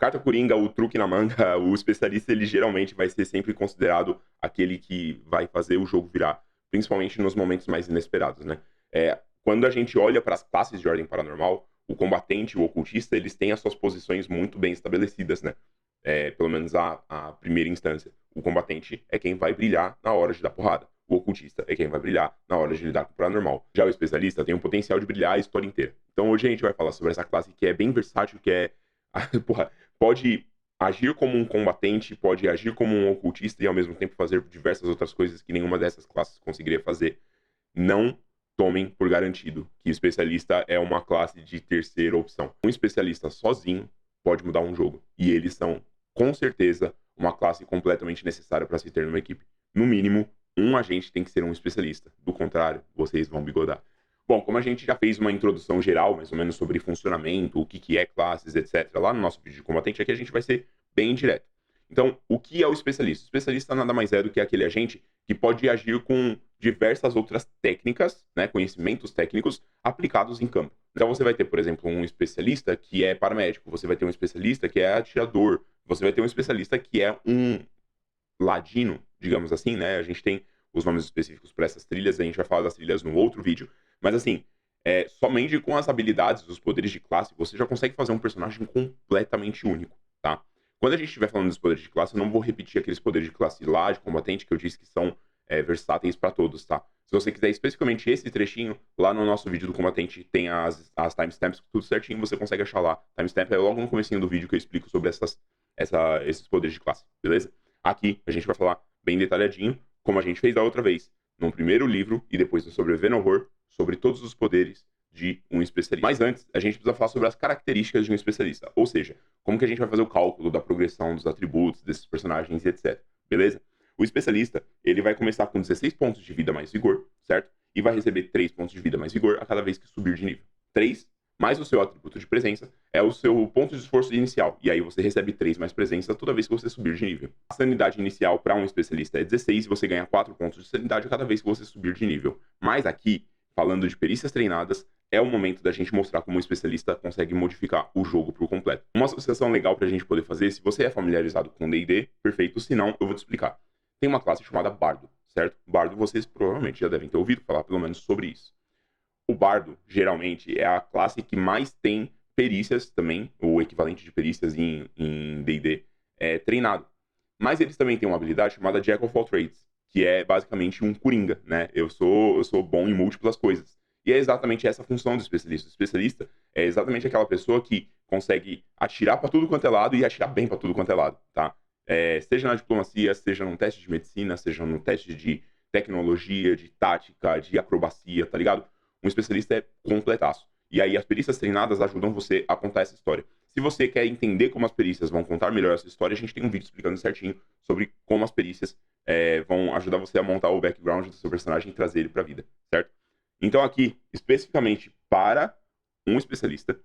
Carta Coringa, o truque na manga, o especialista, ele geralmente vai ser sempre considerado aquele que vai fazer o jogo virar, principalmente nos momentos mais inesperados, né? Quando a gente olha para as classes de ordem paranormal, o combatente e o ocultista, eles têm as suas posições muito bem estabelecidas, né? Pelo menos a primeira instância. O combatente é quem vai brilhar na hora de dar porrada. O ocultista é quem vai brilhar na hora de lidar com o paranormal. Já o especialista tem o potencial de brilhar a história inteira. Então hoje a gente vai falar sobre essa classe que é bem versátil, que é... Porra, pode agir como um combatente, pode agir como um ocultista e ao mesmo tempo fazer diversas outras coisas que nenhuma dessas classes conseguiria fazer. Não tomem por garantido que especialista é uma classe de terceira opção. Um especialista sozinho pode mudar um jogo. E eles são, com certeza, uma classe completamente necessária para se ter numa equipe. No mínimo, um agente tem que ser um especialista. Do contrário, vocês vão bigodar. Bom, como a gente já fez uma introdução geral, mais ou menos, sobre funcionamento, o que é classes, etc., lá no nosso vídeo de combatente, aqui a gente vai ser bem direto. Então, o que é o especialista? O especialista nada mais é do que aquele agente que pode agir com diversas outras técnicas, né, conhecimentos técnicos aplicados em campo. Então, você vai ter, por exemplo, um especialista que é paramédico, você vai ter um especialista que é atirador, você vai ter um especialista que é um ladino, digamos assim, né? A gente tem os nomes específicos para essas trilhas, a gente vai falar das trilhas no outro vídeo, mas assim, somente com as habilidades, os poderes de classe, você já consegue fazer um personagem completamente único, tá? Quando a gente estiver falando dos poderes de classe, eu não vou repetir aqueles poderes de classe lá, de combatente, que eu disse que são versáteis para todos, tá? Se você quiser especificamente esse trechinho, lá no nosso vídeo do combatente tem as timestamps, tudo certinho, você consegue achar lá. Timestamp é logo no comecinho do vídeo que eu explico sobre esses poderes de classe, beleza? Aqui a gente vai falar bem detalhadinho, como a gente fez da outra vez, no primeiro livro e depois no Sobrevivendo ao Horror, sobre todos os poderes de um especialista. Mas antes, a gente precisa falar sobre as características de um especialista, ou seja, como que a gente vai fazer o cálculo da progressão dos atributos desses personagens e etc. Beleza? O especialista, ele vai começar com 16 pontos de vida mais vigor, certo? E vai receber 3 pontos de vida mais vigor a cada vez que subir de nível. 3 mais o seu atributo de presença é o seu ponto de esforço inicial. E aí você recebe 3 mais presença toda vez que você subir de nível. A sanidade inicial para um especialista é 16 e você ganha 4 pontos de sanidade a cada vez que você subir de nível. Mas aqui, falando de perícias treinadas, é o momento da gente mostrar como um especialista consegue modificar o jogo por completo. Uma associação legal para a gente poder fazer, se você é familiarizado com D&D, perfeito, se não, eu vou te explicar. Tem uma classe chamada Bardo, certo? Bardo vocês provavelmente já devem ter ouvido falar pelo menos sobre isso. O bardo, geralmente, é a classe que mais tem perícias também, o equivalente de perícias em D&D, treinado. Mas eles também têm uma habilidade chamada Jack of all Trades, que é basicamente um coringa, né? Eu sou bom em múltiplas coisas. E é exatamente essa a função do especialista. O especialista é exatamente aquela pessoa que consegue atirar para tudo quanto é lado e atirar bem para tudo quanto é lado, tá? Seja na diplomacia, seja num teste de medicina, seja num teste de tecnologia, de tática, de acrobacia, tá ligado? Um especialista é completaço. E aí as perícias treinadas ajudam você a contar essa história. Se você quer entender como as perícias vão contar melhor essa história, a gente tem um vídeo explicando certinho sobre como as perícias vão ajudar você a montar o background do seu personagem e trazer ele para a vida, certo? Então aqui, especificamente para um especialista,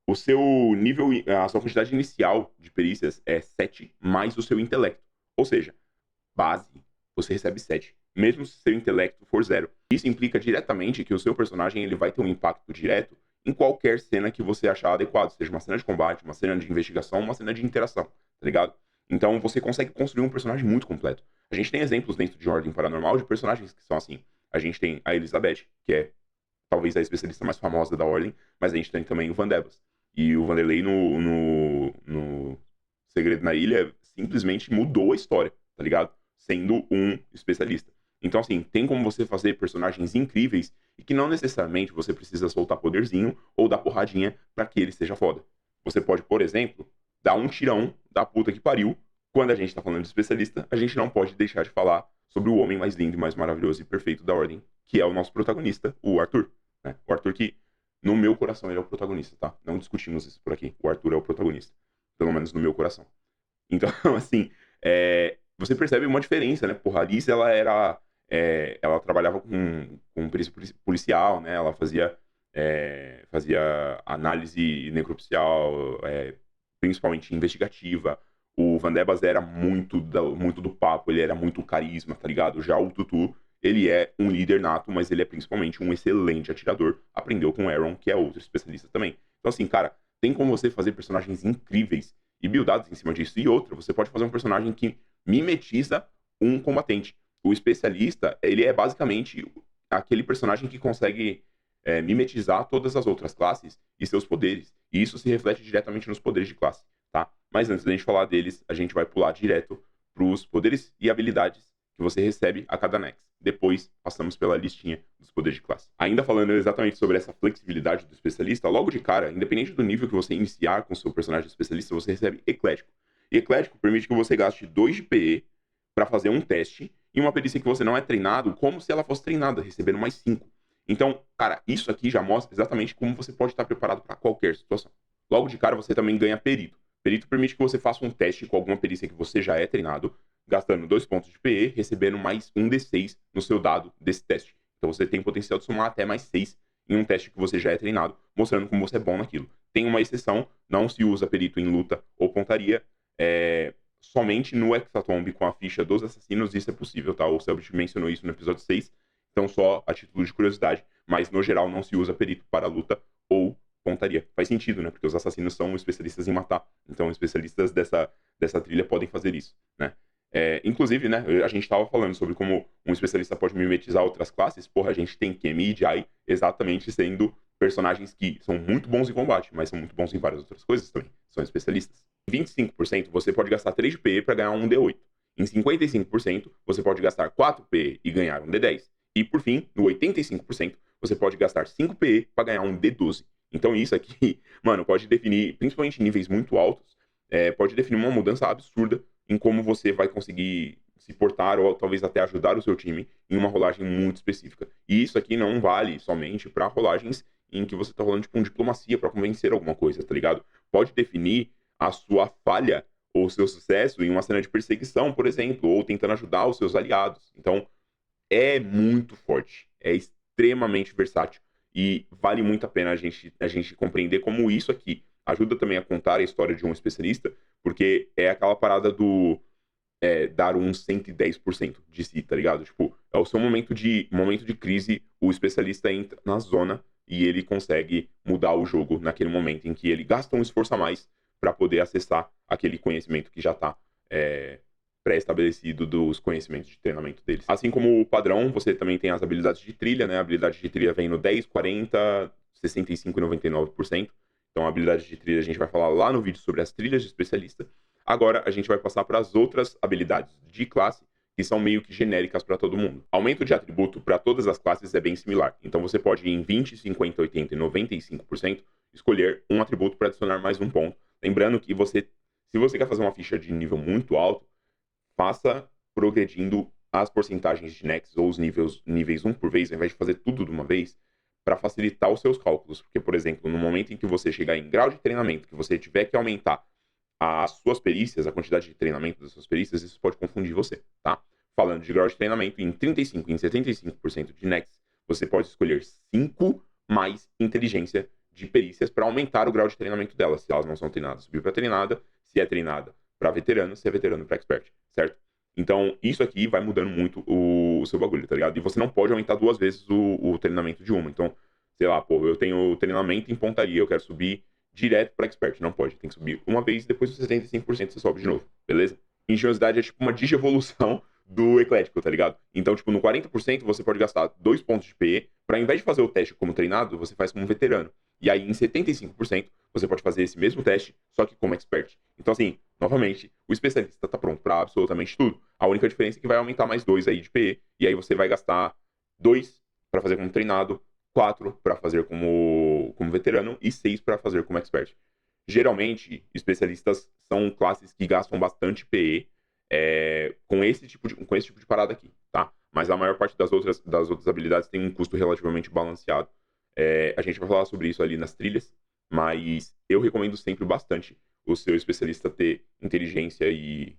o seu nível, a sua quantidade inicial de perícias é 7 mais o seu intelecto. Ou seja, base, você recebe 7, mesmo se seu intelecto for 0. Isso implica diretamente que o seu personagem ele vai ter um impacto direto em qualquer cena que você achar adequado, seja uma cena de combate, uma cena de investigação, uma cena de interação, tá ligado? Então você consegue construir um personagem muito completo. A gente tem exemplos dentro de Ordem Paranormal de personagens que são assim. A gente tem a Elizabeth, que é talvez a especialista mais famosa da Ordem, mas a gente tem também o Vandevas. E o Vanderlei no Segredo na Ilha simplesmente mudou a história, tá ligado? Sendo um especialista. Então, assim, tem como você fazer personagens incríveis e que não necessariamente você precisa soltar poderzinho ou dar porradinha para que ele seja foda. Você pode, por exemplo, dar um tirão da puta que pariu. Quando a gente tá falando de especialista, a gente não pode deixar de falar sobre o homem mais lindo e mais maravilhoso e perfeito da Ordem, que é o nosso protagonista, o Arthur. Né? O Arthur que, no meu coração, ele é o protagonista, tá? Não discutimos isso por aqui. O Arthur é o protagonista. Pelo menos no meu coração. Então, assim, você percebe uma diferença, né? Porra, a Alice, ela trabalhava com perícia policial, né? Ela fazia análise necropsial, principalmente investigativa. O Van Debas era muito do papo, ele era muito carisma, tá ligado? Já o Tutu, ele é um líder nato, mas ele é principalmente um excelente atirador. Aprendeu com o Aaron, que é outro especialista também. Então, assim, cara, tem como você fazer personagens incríveis e buildados em cima disso. E outra, você pode fazer um personagem que mimetiza um combatente. O especialista, ele é basicamente aquele personagem que consegue mimetizar todas as outras classes e seus poderes. E isso se reflete diretamente nos poderes de classe, tá? Mas antes da gente falar deles, a gente vai pular direto para os poderes e habilidades que você recebe a cada Nex. Depois, passamos pela listinha dos poderes de classe. Ainda falando exatamente sobre essa flexibilidade do especialista, logo de cara, independente do nível que você iniciar com o seu personagem especialista, você recebe Eclético. E Eclético permite que você gaste 2 de PE para fazer um teste e uma perícia que você não é treinado, como se ela fosse treinada, recebendo mais 5. Então, cara, isso aqui já mostra exatamente como você pode estar preparado para qualquer situação. Logo de cara, você também ganha Perito. Perito permite que você faça um teste com alguma perícia que você já é treinado, gastando 2 pontos de PE, recebendo mais um D6 no seu dado desse teste. Então você tem potencial de somar até mais 6 em um teste que você já é treinado, mostrando como você é bom naquilo. Tem uma exceção, não se usa perito em luta ou pontaria, somente no Hexatomb com a ficha dos assassinos isso é possível, tá? O Selbit mencionou isso no episódio 6, então só a título de curiosidade, mas no geral não se usa perito para luta ou pontaria. Faz sentido, né? Porque os assassinos são especialistas em matar, então especialistas dessa trilha podem fazer isso, né? Inclusive, né, a gente estava falando sobre como um especialista pode mimetizar outras classes. Porra, a gente tem Kemi e Jai exatamente sendo personagens que são muito bons em combate, mas são muito bons em várias outras coisas também. São especialistas. Em 25%, você pode gastar 3 de PE para ganhar um D8. Em 55%, você pode gastar 4 PE e ganhar um D10. E, por fim, no 85%, você pode gastar 5 PE para ganhar um D12. Então, isso aqui, mano, pode definir, principalmente em níveis muito altos, pode definir uma mudança absurda em como você vai conseguir se portar ou talvez até ajudar o seu time em uma rolagem muito específica. E isso aqui não vale somente para rolagens em que você está rolando tipo diplomacia para convencer alguma coisa, tá ligado? Pode definir a sua falha ou seu sucesso em uma cena de perseguição, por exemplo, ou tentando ajudar os seus aliados. Então, é muito forte, é extremamente versátil e vale muito a pena a gente compreender como isso aqui ajuda também a contar a história de um especialista, porque é aquela parada do dar um 110% de si, tá ligado? Tipo, é o seu momento de crise, o especialista entra na zona e ele consegue mudar o jogo naquele momento em que ele gasta um esforço a mais para poder acessar aquele conhecimento que já está pré-estabelecido dos conhecimentos de treinamento deles. Assim como o padrão, você também tem as habilidades de trilha, né? A habilidade de trilha vem no 10, 40, 65 e 99%. Então, a habilidade de trilha a gente vai falar lá no vídeo sobre as trilhas de especialista. Agora, a gente vai passar para as outras habilidades de classe, que são meio que genéricas para todo mundo. Aumento de atributo para todas as classes é bem similar. Então, você pode, em 20, 50, 80 e 95%, escolher um atributo para adicionar mais um ponto. Lembrando que se você quer fazer uma ficha de nível muito alto, faça progredindo as porcentagens de Nex ou os níveis um por vez, ao invés de fazer tudo de uma vez, para facilitar os seus cálculos. Porque, por exemplo, no momento em que você chegar em grau de treinamento, que você tiver que aumentar as suas perícias, a quantidade de treinamento das suas perícias, isso pode confundir você, tá? Falando de grau de treinamento, em 35% e em 75% de Nex, você pode escolher 5 mais inteligência de perícias para aumentar o grau de treinamento delas. Se elas não são treinadas, subir para treinada. Se é treinada, para veterano. Se é veterano, para expert, certo? Então, isso aqui vai mudando muito o seu bagulho, tá ligado? E você não pode aumentar 2 vezes o treinamento de uma. Então, sei lá, pô, eu tenho treinamento em pontaria, eu quero subir direto para expert. Não pode, tem que subir uma vez, depois dos 75% você sobe de novo, beleza? Engenhosidade é tipo uma digievolução do eclético, tá ligado? Então, tipo, no 40% você pode gastar 2 pontos de PE, para ao invés de fazer o teste como treinado, você faz como veterano. E aí, em 75%, você pode fazer esse mesmo teste, só que como expert. Então, assim, novamente, o especialista tá pronto para absolutamente tudo. A única diferença é que vai aumentar mais 2 aí de PE, e aí você vai gastar 2 para fazer como treinado, 4 para fazer como veterano e 6 para fazer como expert. Geralmente, especialistas são classes que gastam bastante PE com esse tipo de parada aqui, tá? Mas a maior parte das outras habilidades tem um custo relativamente balanceado. A gente vai falar sobre isso ali nas trilhas, mas eu recomendo sempre bastante o seu especialista ter inteligência e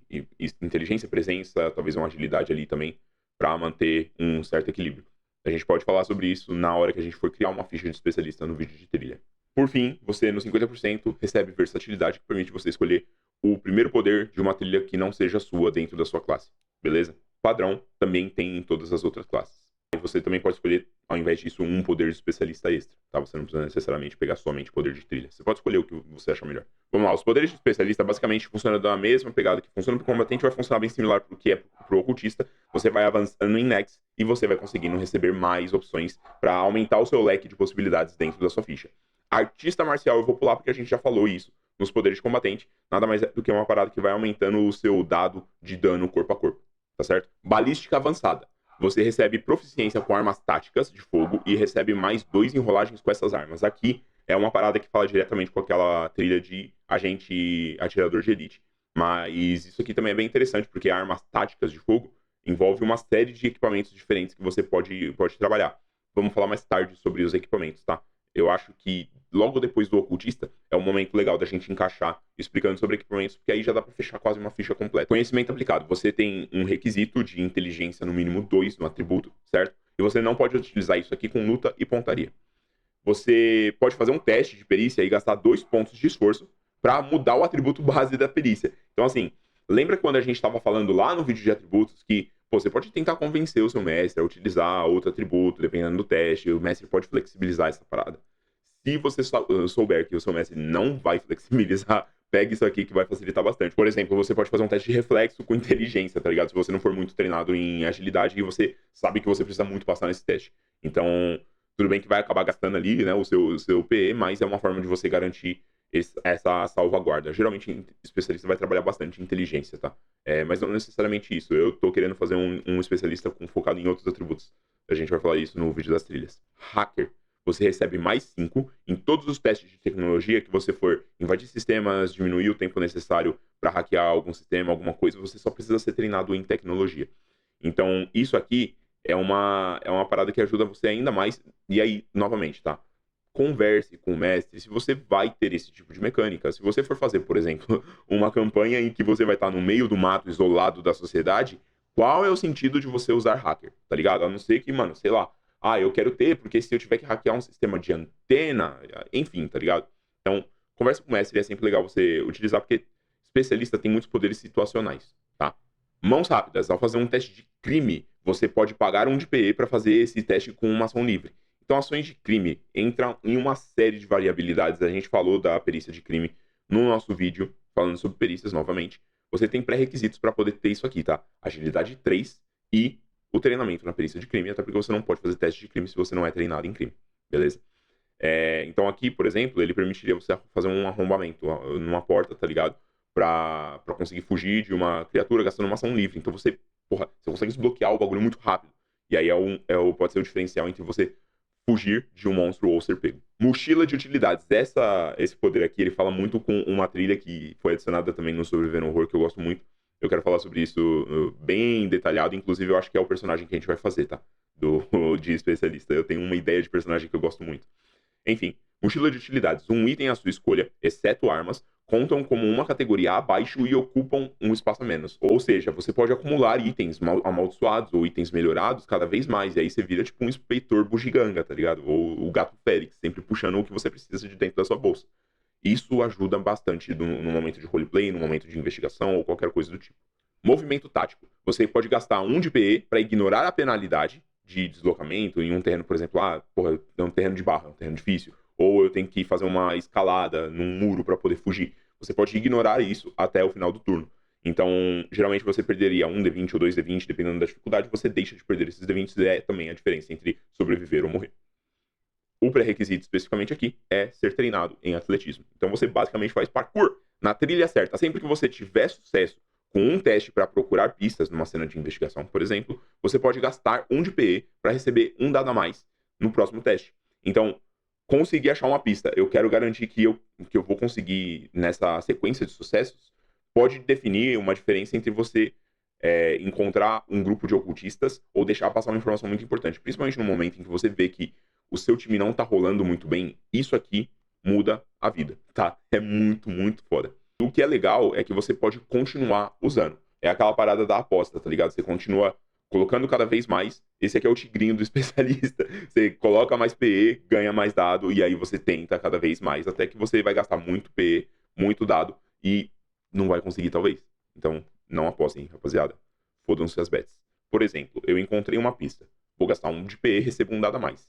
inteligência, presença, talvez uma agilidade ali também, para manter um certo equilíbrio. A gente pode falar sobre isso na hora que a gente for criar uma ficha de especialista no vídeo de trilha. Por fim, você no 50% recebe versatilidade, que permite você escolher o primeiro poder de uma trilha que não seja sua dentro da sua classe, beleza? Padrão também tem em todas as outras classes. E você também pode escolher, ao invés disso, um poder de especialista extra, tá? Você não precisa necessariamente pegar somente poder de trilha. Você pode escolher o que você achar melhor. Vamos lá, os poderes de especialista basicamente funcionam da mesma pegada que funciona pro combatente, vai funcionar bem similar pro que é pro ocultista. Você vai avançando em Nex e você vai conseguindo receber mais opções para aumentar o seu leque de possibilidades dentro da sua ficha. Artista marcial eu vou pular porque a gente já falou isso nos poderes de combatente. Nada mais é do que uma parada que vai aumentando o seu dado de dano corpo a corpo, tá certo? Balística avançada. Você recebe proficiência com armas táticas de fogo e recebe mais 2 enrolagens com essas armas. Aqui é uma parada que fala diretamente com aquela trilha de agente atirador de elite. Mas isso aqui também é bem interessante, porque armas táticas de fogo envolve uma série de equipamentos diferentes que você pode trabalhar. Vamos falar mais tarde sobre os equipamentos, tá? Eu acho que logo depois do ocultista é um momento legal da gente encaixar explicando sobre equipamentos, porque aí já dá para fechar quase uma ficha completa. Conhecimento aplicado. Você tem um requisito de inteligência no mínimo 2 no atributo, certo? E você não pode utilizar isso aqui com luta e pontaria. Você pode fazer um teste de perícia e gastar 2 pontos de esforço para mudar o atributo base da perícia. Então, assim, lembra quando a gente estava falando lá no vídeo de atributos que você pode tentar convencer o seu mestre a utilizar outro atributo, dependendo do teste, o mestre pode flexibilizar essa parada. Se você souber que o seu mestre não vai flexibilizar, pegue isso aqui que vai facilitar bastante. Por exemplo, você pode fazer um teste de reflexo com inteligência, tá ligado? Se você não for muito treinado em agilidade e você sabe que você precisa muito passar nesse teste. Então, tudo bem que vai acabar gastando ali, né, o seu PE, mas é uma forma de você garantir essa salvaguarda. Geralmente, especialista vai trabalhar bastante em inteligência, tá? Mas não necessariamente isso. Eu tô querendo fazer um especialista focado em outros atributos. A gente vai falar isso no vídeo das trilhas. Hacker. Você recebe mais 5 em todos os testes de tecnologia que você for invadir sistemas, diminuir o tempo necessário para hackear algum sistema, alguma coisa, você só precisa ser treinado em tecnologia. Então, isso aqui é uma parada que ajuda você ainda mais. E aí, novamente, tá? Converse com o mestre se você vai ter esse tipo de mecânica. Se você for fazer, por exemplo, uma campanha em que você vai estar no meio do mato, isolado da sociedade, qual é o sentido de você usar hacker, tá ligado? A não ser que, mano, sei lá, eu quero ter, porque se eu tiver que hackear um sistema de antena, enfim, tá ligado? Então, conversa com o mestre, é sempre legal você utilizar, porque especialista tem muitos poderes situacionais, tá? Mãos rápidas, ao fazer um teste de crime, você pode pagar um de PE para fazer esse teste com uma ação livre. Então, ações de crime entram em uma série de variabilidades. A gente falou da perícia de crime no nosso vídeo, falando sobre perícias novamente. Você tem pré-requisitos para poder ter isso aqui, tá? Agilidade 3 e o treinamento na perícia de crime, até porque você não pode fazer teste de crime se você não é treinado em crime, beleza? Então aqui, por exemplo, ele permitiria você fazer um arrombamento numa porta, tá ligado? Pra conseguir fugir de uma criatura gastando uma ação livre. Então você consegue desbloquear o bagulho muito rápido. E aí pode ser o diferencial entre você fugir de um monstro ou ser pego. Mochila de utilidades. Esse poder aqui, ele fala muito com uma trilha que foi adicionada também no Sobreviver no Horror, que eu gosto muito. Eu quero falar sobre isso bem detalhado. Inclusive, eu acho que é o personagem que a gente vai fazer, tá? De especialista. Eu tenho uma ideia de personagem que eu gosto muito. Enfim, mochila de utilidades. Um item à sua escolha, exceto armas, contam como uma categoria abaixo e ocupam um espaço a menos. Ou seja, você pode acumular itens amaldiçoados ou itens melhorados cada vez mais. E aí você vira tipo um inspetor bugiganga, tá ligado? Ou o gato Félix, sempre puxando o que você precisa de dentro da sua bolsa. Isso ajuda bastante no momento de roleplay, no momento de investigação ou qualquer coisa do tipo. Movimento tático. Você pode gastar 1 de PE para ignorar a penalidade de deslocamento em um terreno, por exemplo, é um terreno de barra, é um terreno difícil, ou eu tenho que fazer uma escalada num muro para poder fugir. Você pode ignorar isso até o final do turno. Então, geralmente você perderia 1 D20 ou 2 D20, dependendo da dificuldade, você deixa de perder esses D20, é também a diferença entre sobreviver ou morrer. O pré-requisito especificamente aqui é ser treinado em atletismo. Então você basicamente faz parkour na trilha certa. Sempre que você tiver sucesso com um teste para procurar pistas numa cena de investigação, por exemplo, você pode gastar 1 de PE para receber um dado a mais no próximo teste. Então, conseguir achar uma pista, eu quero garantir que eu vou conseguir nessa sequência de sucessos, pode definir uma diferença entre você encontrar um grupo de ocultistas ou deixar passar uma informação muito importante. Principalmente no momento em que você vê que o seu time não tá rolando muito bem, isso aqui muda a vida, tá? É muito, muito foda. O que é legal é que você pode continuar usando. É aquela parada da aposta, tá ligado? Você continua colocando cada vez mais. Esse aqui é o tigrinho do especialista. Você coloca mais PE, ganha mais dado, e aí você tenta cada vez mais, até que você vai gastar muito PE, muito dado, e não vai conseguir, talvez. Então, não apostem, rapaziada. Fodam-se as bets. Por exemplo, eu encontrei uma pista. vou gastar 1 de PE, recebo um dado a mais.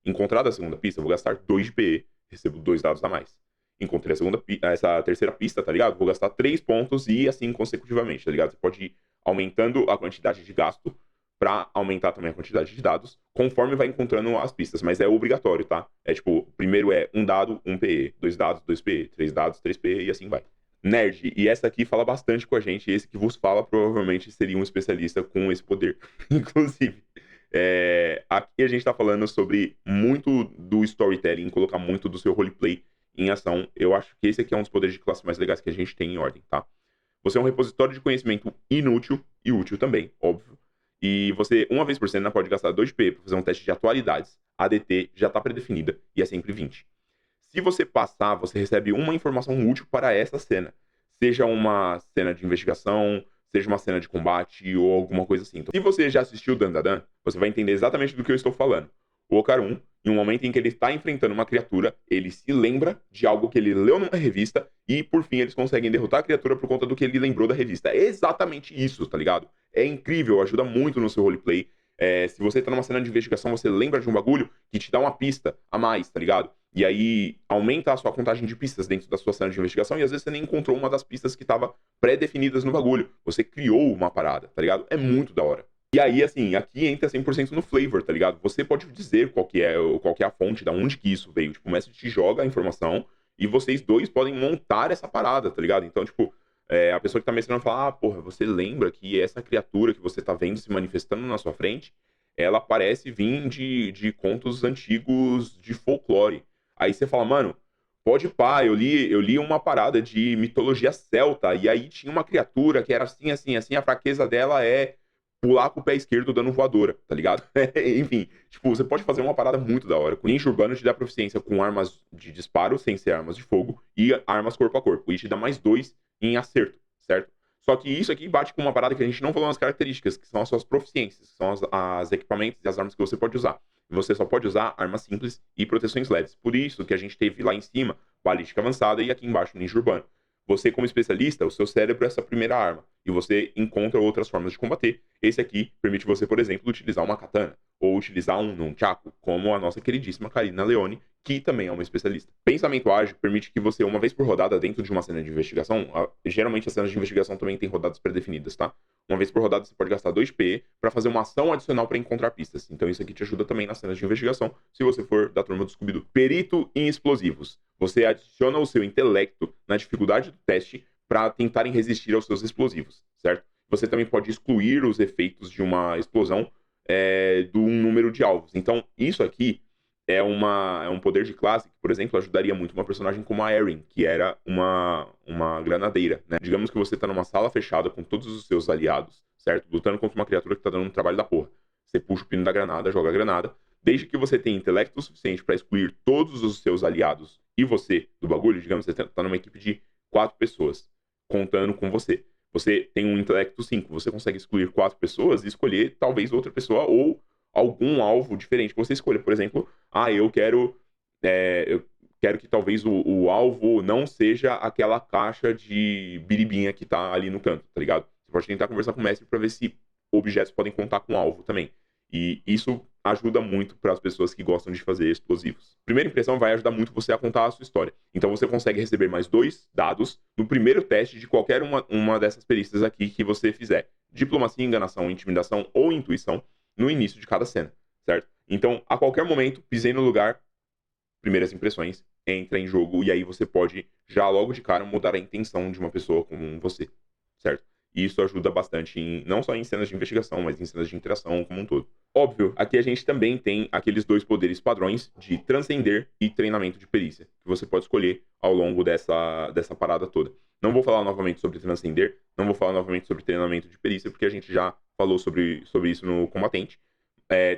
Encontrada a segunda pista, vou gastar 2 de PE, recebo 2 dados a mais. Encontrei essa terceira pista, tá ligado? Vou gastar 3 pontos e assim consecutivamente, tá ligado? Você pode ir aumentando a quantidade de gasto para aumentar também a quantidade de dados, conforme vai encontrando as pistas, mas é obrigatório, tá? É tipo, primeiro é um dado, 1 PE, 2 dados, 2 PE, 3 dados, 3 PE e assim vai. Nerd, e essa aqui fala bastante com a gente, esse que vos fala provavelmente seria um especialista com esse poder, inclusive. Aqui a gente tá falando sobre muito do storytelling, colocar muito do seu roleplay em ação. Eu acho que esse aqui é um dos poderes de classe mais legais que a gente tem em ordem, tá? Você é um repositório de conhecimento inútil e útil também, óbvio. E você, uma vez por cena, pode gastar 2 de PE para fazer um teste de atualidades. A ADT já está predefinida e é sempre 20. Se você passar, você recebe uma informação útil para essa cena. Seja uma cena de investigação, seja uma cena de combate ou alguma coisa assim. Então, se você já assistiu Dandadan, você vai entender exatamente do que eu estou falando. O Ocarun, em um momento em que ele está enfrentando uma criatura, ele se lembra de algo que ele leu numa revista e, por fim, eles conseguem derrotar a criatura por conta do que ele lembrou da revista. É exatamente isso, tá ligado? É incrível, ajuda muito no seu roleplay. Se você tá numa cena de investigação, você lembra de um bagulho que te dá uma pista a mais, tá ligado? E aí aumenta a sua contagem de pistas dentro da sua cena de investigação e às vezes você nem encontrou uma das pistas que estava pré-definidas no bagulho. Você criou uma parada, tá ligado? É muito da hora. E aí, assim, aqui entra 100% no flavor, tá ligado? Você pode dizer qual que é a fonte, da onde que isso veio. Tipo, o mestre te joga a informação e vocês dois podem montar essa parada, tá ligado? Então, tipo, a pessoa que tá mestrando fala, porra, você lembra que essa criatura que você tá vendo se manifestando na sua frente, ela parece vir de contos antigos de folclore. Aí você fala, mano, pode pá, eu li uma parada de mitologia celta, e aí tinha uma criatura que era assim, assim, assim, a fraqueza dela é pular com o pé esquerdo dando voadora, tá ligado? Enfim, tipo, você pode fazer uma parada muito da hora. O ninja urbano te dá proficiência com armas de disparo, sem ser armas de fogo, e armas corpo a corpo. E te dá mais 2 em acerto, certo? Só que isso aqui bate com uma parada que a gente não falou nas características, que são as suas proficiências, que são as equipamentos e as armas que você pode usar. Você só pode usar armas simples e proteções leves. Por isso que a gente teve lá em cima balística avançada e aqui embaixo ninja urbano. Você, como especialista, o seu cérebro é essa primeira arma. E você encontra outras formas de combater. Esse aqui permite você, por exemplo, utilizar uma katana. Ou utilizar um nunchaku, como a nossa queridíssima Karina Leone, que também é uma especialista. Pensamento ágil permite que você, uma vez por rodada, dentro de uma cena de investigação, geralmente as cenas de investigação também têm rodadas pré-definidas, tá? Uma vez por rodada, você pode gastar 2 PE para fazer uma ação adicional para encontrar pistas. Então isso aqui te ajuda também nas cenas de investigação, se você for da turma do Scooby-Doo. Perito em explosivos. Você adiciona o seu intelecto na dificuldade do teste para tentarem resistir aos seus explosivos, certo? Você também pode excluir os efeitos de uma explosão do número de alvos. Então, isso aqui é um poder de classe que, por exemplo, ajudaria muito uma personagem como a Erin, que era uma granadeira, né? Digamos que você tá numa sala fechada com todos os seus aliados, certo? Lutando contra uma criatura que tá dando um trabalho da porra. Você puxa o pino da granada, joga a granada. Desde que você tenha intelecto suficiente para excluir todos os seus aliados e você do bagulho, digamos, você tá numa equipe de 4 pessoas, contando com você. Você tem um intelecto 5, você consegue excluir 4 pessoas e escolher talvez outra pessoa ou algum alvo diferente que você escolha. Por exemplo, eu quero que talvez o alvo não seja aquela caixa de biribinha que tá ali no canto, tá ligado? Você pode tentar conversar com o mestre para ver se objetos podem contar com alvo também. E isso ajuda muito para as pessoas que gostam de fazer explosivos. Primeira impressão vai ajudar muito você a contar a sua história. Então você consegue receber mais 2 dados no primeiro teste de qualquer uma dessas perícias aqui que você fizer. Diplomacia, enganação, intimidação ou intuição no início de cada cena, certo? Então, a qualquer momento, pisei no lugar, primeiras impressões, entra em jogo e aí você pode já logo de cara mudar a intenção de uma pessoa como você, certo? E isso ajuda bastante não só em cenas de investigação, mas em cenas de interação como um todo. Óbvio, aqui a gente também tem aqueles 2 poderes padrões de transcender e treinamento de perícia, que você pode escolher ao longo dessa parada toda. Não vou falar novamente sobre transcender, não vou falar novamente sobre treinamento de perícia, porque a gente já falou sobre isso no combatente.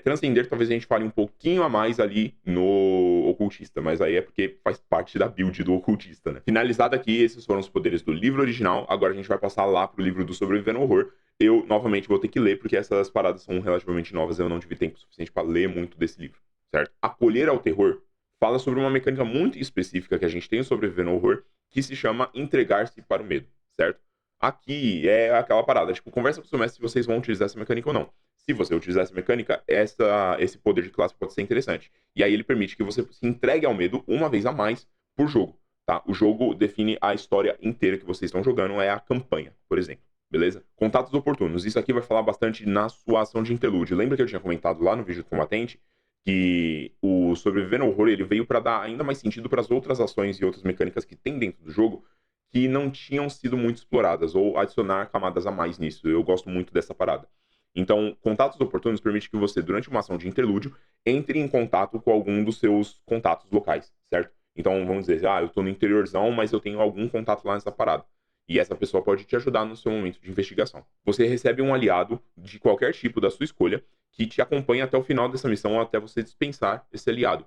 Transcender, talvez a gente fale um pouquinho a mais ali no ocultista, mas aí é porque faz parte da build do ocultista, né? Finalizado aqui, esses foram os poderes do livro original. Agora a gente vai passar lá pro livro do Sobrevivendo ao Horror. Eu, novamente, vou ter que ler, porque essas paradas são relativamente novas. Eu não tive tempo suficiente para ler muito desse livro, certo? Acolher ao terror fala sobre uma mecânica muito específica que a gente tem no Sobrevivendo ao Horror, que se chama entregar-se para o medo, certo? Aqui é aquela parada, tipo, conversa com o seu mestre se vocês vão utilizar essa mecânica ou não. Se você utilizar essa mecânica, esse poder de classe pode ser interessante. E aí ele permite que você se entregue ao medo uma vez a mais por jogo. Tá? O jogo define a história inteira que vocês estão jogando, é a campanha, por exemplo. Beleza? Contatos oportunos. Isso aqui vai falar bastante na sua ação de interlúdio. Lembra que eu tinha comentado lá no vídeo do combatente que o sobreviver no horror ele veio para dar ainda mais sentido para as outras ações e outras mecânicas que tem dentro do jogo que não tinham sido muito exploradas ou adicionar camadas a mais nisso. Eu gosto muito dessa parada. Então, contatos oportunos permite que você, durante uma ação de interlúdio, entre em contato com algum dos seus contatos locais, certo? Então, vamos dizer, eu tô no interiorzão, mas eu tenho algum contato lá nessa parada. E essa pessoa pode te ajudar no seu momento de investigação. Você recebe um aliado de qualquer tipo da sua escolha que te acompanha até o final dessa missão, até você dispensar esse aliado.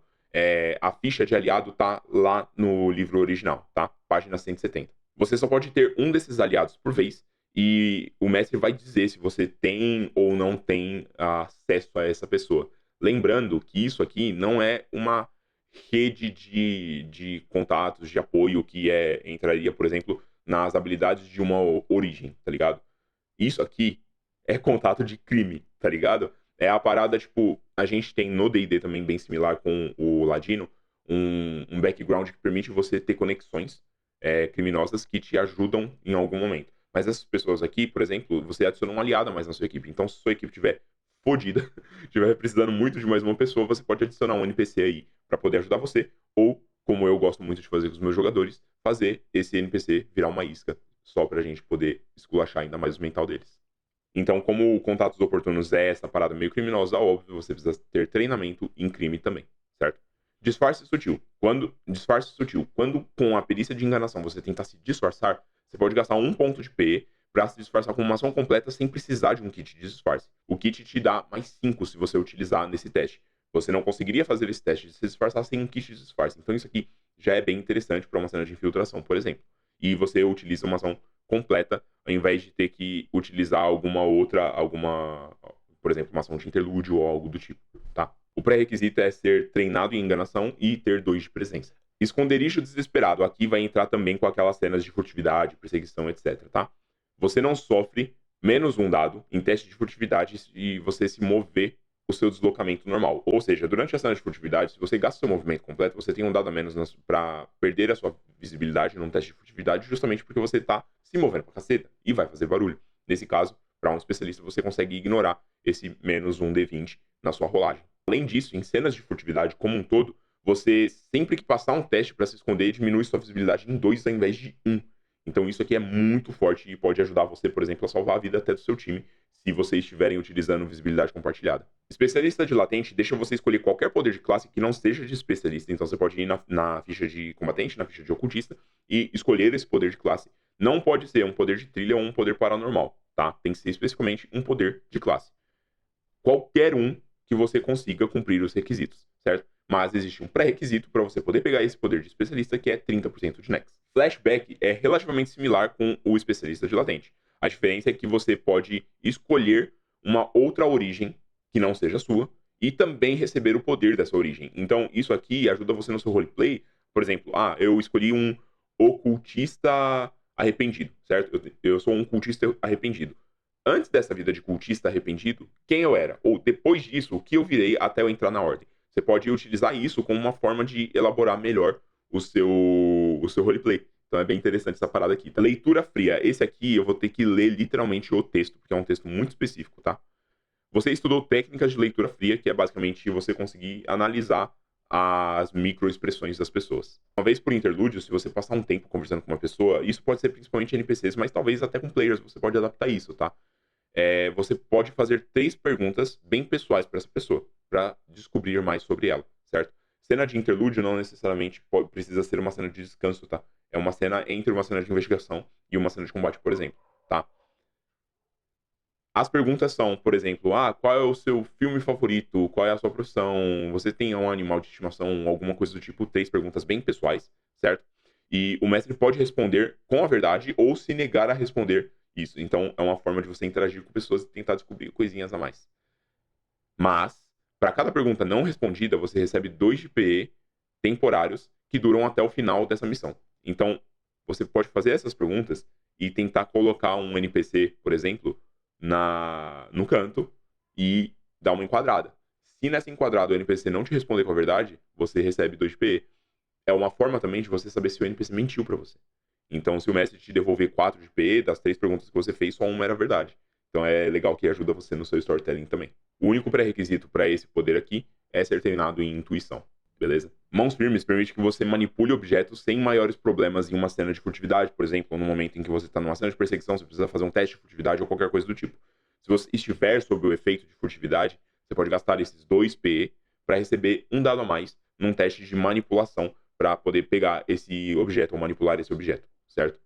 A ficha de aliado tá lá no livro original, tá? Página 170. Você só pode ter um desses aliados por vez, e o mestre vai dizer se você tem ou não tem acesso a essa pessoa. Lembrando que isso aqui não é uma rede de contatos, de apoio que entraria, por exemplo, nas habilidades de uma origem, tá ligado? Isso aqui é contato de crime, tá ligado? É a parada, tipo, a gente tem no D&D também bem similar com o Ladino, um background que permite você ter conexões criminosas que te ajudam em algum momento. Mas essas pessoas aqui, por exemplo, você adiciona um aliado a mais na sua equipe. Então, se sua equipe estiver fodida, estiver precisando muito de mais uma pessoa, você pode adicionar um NPC aí para poder ajudar você. Ou, como eu gosto muito de fazer com os meus jogadores, fazer esse NPC virar uma isca, só pra gente poder esculachar ainda mais o mental deles. Então, como contatos oportunos é essa parada meio criminosa, óbvio, você precisa ter treinamento em crime também, certo? Disfarce sutil. Quando com a perícia de enganação você tentar se disfarçar, você pode gastar um ponto de PE para se disfarçar com uma ação completa sem precisar de um kit de disfarce. O kit te dá mais 5 se você utilizar nesse teste. Você não conseguiria fazer esse teste de se disfarçar sem um kit de disfarce. Então isso aqui já é bem interessante para uma cena de infiltração, por exemplo. E você utiliza uma ação completa ao invés de ter que utilizar por exemplo, uma ação de interlúdio ou algo do tipo, tá? O pré-requisito é ser treinado em enganação e ter 2 de presença. Esconderijo desesperado. Aqui vai entrar também com aquelas cenas de furtividade, perseguição, etc, tá? Você não sofre menos um dado em teste de furtividade se você se mover o seu deslocamento normal. Ou seja, durante a cena de furtividade, se você gasta seu movimento completo, você tem um dado a menos para perder a sua visibilidade num teste de furtividade, justamente porque você está se movendo pra caceta e vai fazer barulho. Nesse caso, para um especialista, você consegue ignorar esse menos um D20 na sua rolagem. Além disso, em cenas de furtividade como um todo, você sempre que passar um teste para se esconder, diminui sua visibilidade em 2 ao invés de 1. Então isso aqui é muito forte e pode ajudar você, por exemplo, a salvar a vida até do seu time, se vocês estiverem utilizando visibilidade compartilhada. Especialista de latente deixa você escolher qualquer poder de classe que não seja de especialista. Então você pode ir na ficha de combatente, na ficha de ocultista, e escolher esse poder de classe. Não pode ser um poder de trilha ou um poder paranormal, tá? Tem que ser especificamente um poder de classe. Qualquer um que você consiga cumprir os requisitos, certo? Mas existe um pré-requisito para você poder pegar esse poder de especialista, que é 30% de Nex. Flashback é relativamente similar com o especialista de latente. A diferença é que você pode escolher uma outra origem que não seja sua e também receber o poder dessa origem. Então, isso aqui ajuda você no seu roleplay. Por exemplo, eu escolhi um ocultista arrependido, certo? Eu sou um cultista arrependido. Antes dessa vida de cultista arrependido, quem eu era? Ou depois disso, o que eu virei até eu entrar na ordem? Você pode utilizar isso como uma forma de elaborar melhor o seu roleplay. Então é bem interessante essa parada aqui. Tá? Leitura fria. Esse aqui eu vou ter que ler literalmente o texto, porque é um texto muito específico, tá? Você estudou técnicas de leitura fria, que é basicamente você conseguir analisar as microexpressões das pessoas. Uma vez por interlúdio, se você passar um tempo conversando com uma pessoa, isso pode ser principalmente NPCs, mas talvez até com players você pode adaptar isso, tá? Você pode fazer 3 perguntas bem pessoais para essa pessoa, para descobrir mais sobre ela, certo? Cena de interlúdio não necessariamente precisa ser uma cena de descanso, tá? É uma cena entre uma cena de investigação e uma cena de combate, por exemplo, tá? As perguntas são, por exemplo, qual é o seu filme favorito? Qual é a sua profissão? Você tem um animal de estimação? Alguma coisa do tipo. 3 perguntas bem pessoais, certo? E o mestre pode responder com a verdade ou se negar a responder isso. Então, é uma forma de você interagir com pessoas e tentar descobrir coisinhas a mais. Mas, para cada pergunta não respondida, você recebe 2 de PE temporários que duram até o final dessa missão. Então, você pode fazer essas perguntas e tentar colocar um NPC, por exemplo, no canto e dá uma enquadrada. Se nessa enquadrada o NPC não te responder com a verdade, você recebe 2 de PE. É uma forma também de você saber se o NPC mentiu para você. Então, se o mestre te devolver 4 de PE, das 3 perguntas que você fez, só uma era verdade. Então é legal que ajuda você no seu storytelling também. O único pré-requisito para esse poder aqui é ser treinado em intuição, beleza? Mãos firmes permite que você manipule objetos sem maiores problemas em uma cena de furtividade, por exemplo, no momento em que você está numa cena de perseguição, você precisa fazer um teste de furtividade ou qualquer coisa do tipo. Se você estiver sob o efeito de furtividade, você pode gastar esses 2 PE para receber um dado a mais num teste de manipulação para poder pegar esse objeto ou manipular esse objeto, certo?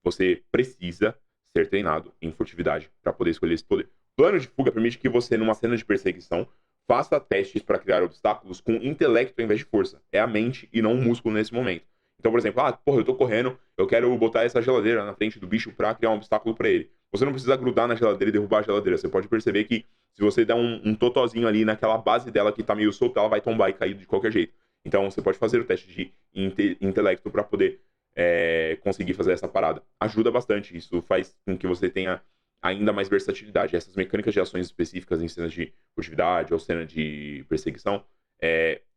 Você precisa ser treinado em furtividade para poder escolher esse poder. Plano de fuga permite que você, numa cena de perseguição, faça testes para criar obstáculos com intelecto ao invés de força. É a mente e não o músculo nesse momento. Então, por exemplo, eu tô correndo, eu quero botar essa geladeira na frente do bicho para criar um obstáculo para ele. Você não precisa grudar na geladeira e derrubar a geladeira. Você pode perceber que se você der um totozinho ali naquela base dela que tá meio solta, ela vai tombar e cair de qualquer jeito. Então, você pode fazer o teste de intelecto para poder conseguir fazer essa parada. Ajuda bastante. Isso faz com que você tenha ainda mais versatilidade. Essas mecânicas de ações específicas em cenas de furtividade ou cena de perseguição,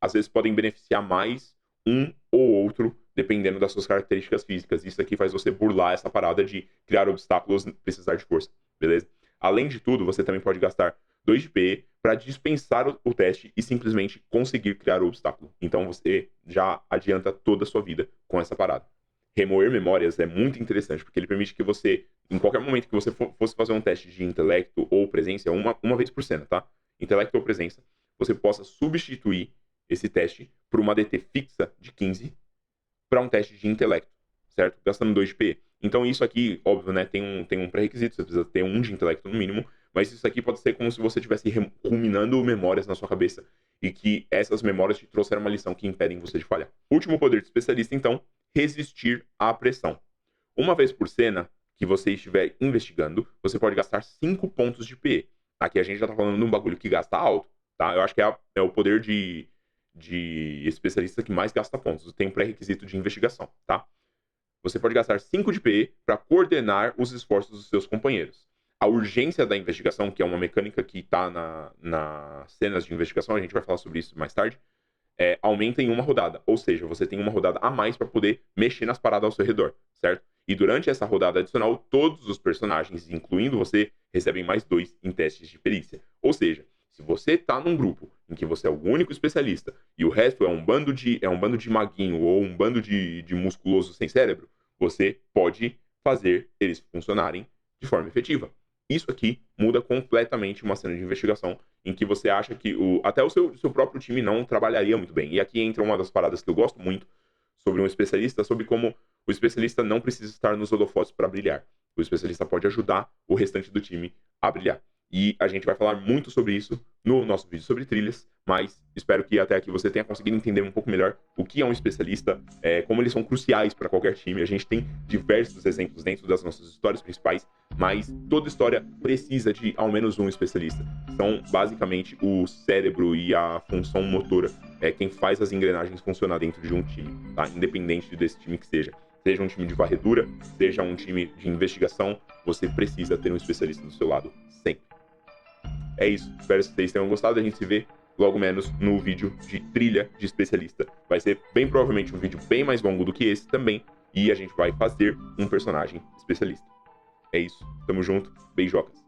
às vezes podem beneficiar mais um ou outro, dependendo das suas características físicas. Isso aqui faz você burlar essa parada de criar obstáculos, precisar de força, beleza? Além de tudo, você também pode gastar 2 de PE para dispensar o teste e simplesmente conseguir criar o obstáculo. Então você já adianta toda a sua vida com essa parada. Remoer memórias é muito interessante, porque ele permite que você, em qualquer momento que você fosse fazer um teste de intelecto ou presença, uma vez por cena, tá? Intelecto ou presença, você possa substituir esse teste por uma DT fixa de 15 para um teste de intelecto, certo? Gastando 2 de PE. Então isso aqui, óbvio, né, tem um pré-requisito, você precisa ter 1 de intelecto no mínimo, mas isso aqui pode ser como se você estivesse ruminando memórias na sua cabeça e que essas memórias te trouxeram uma lição que impedem você de falhar. Último poder de especialista, então, resistir à pressão. Uma vez por cena que você estiver investigando, você pode gastar 5 pontos de PE. Aqui a gente já tá falando de um bagulho que gasta alto, tá? Eu acho que é o poder de especialista que mais gasta pontos. Tem um pré-requisito de investigação, tá? Você pode gastar 5 de PE para coordenar os esforços dos seus companheiros. A urgência da investigação, que é uma mecânica que está nas cenas de investigação, a gente vai falar sobre isso mais tarde, aumenta em uma rodada. Ou seja, você tem uma rodada a mais para poder mexer nas paradas ao seu redor, certo? E durante essa rodada adicional, todos os personagens, incluindo você, recebem mais 2 em testes de perícia. Ou seja, se você está num grupo em que você é o único especialista e o resto é um bando de maguinho ou um bando de musculoso sem cérebro, você pode fazer eles funcionarem de forma efetiva. Isso aqui muda completamente uma cena de investigação em que você acha que até o seu próprio time não trabalharia muito bem. E aqui entra uma das paradas que eu gosto muito sobre um especialista, sobre como o especialista não precisa estar nos holofotes para brilhar. O especialista pode ajudar o restante do time a brilhar. E a gente vai falar muito sobre isso no nosso vídeo sobre trilhas, mas espero que até aqui você tenha conseguido entender um pouco melhor o que é um especialista, como eles são cruciais para qualquer time. A gente tem diversos exemplos dentro das nossas histórias principais, mas toda história precisa de ao menos um especialista. São basicamente o cérebro e a função motora, quem faz as engrenagens funcionar dentro de um time, tá? Independente desse time que seja. Seja um time de varredura, seja um time de investigação, você precisa ter um especialista do seu lado sempre. É isso, espero que vocês tenham gostado. A gente se vê logo menos no vídeo de trilha de especialista. Vai ser bem provavelmente um vídeo bem mais longo do que esse também, e a gente vai fazer um personagem especialista. É isso, tamo junto, beijocas.